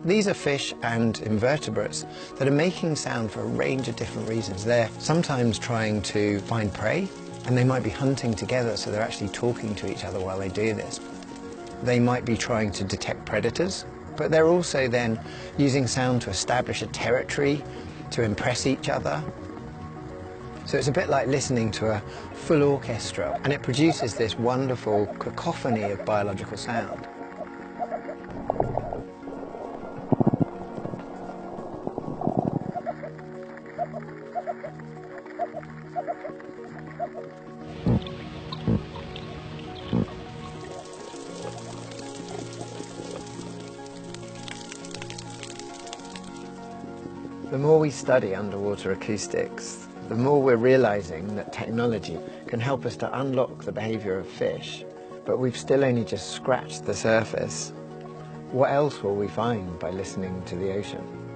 These are fish and invertebrates that are making sound for a range of different reasons. They're sometimes trying to find prey, and they might be hunting together, so they're actually talking to each other while they do this. They might be trying to detect predators, but they're also then using sound to establish a territory, to impress each other. So it's a bit like listening to a full orchestra, and it produces this wonderful cacophony of biological sound. The more we study underwater acoustics, the more we're realizing that technology can help us to unlock the behavior of fish, but we've still only just scratched the surface. What else will we find by listening to the ocean?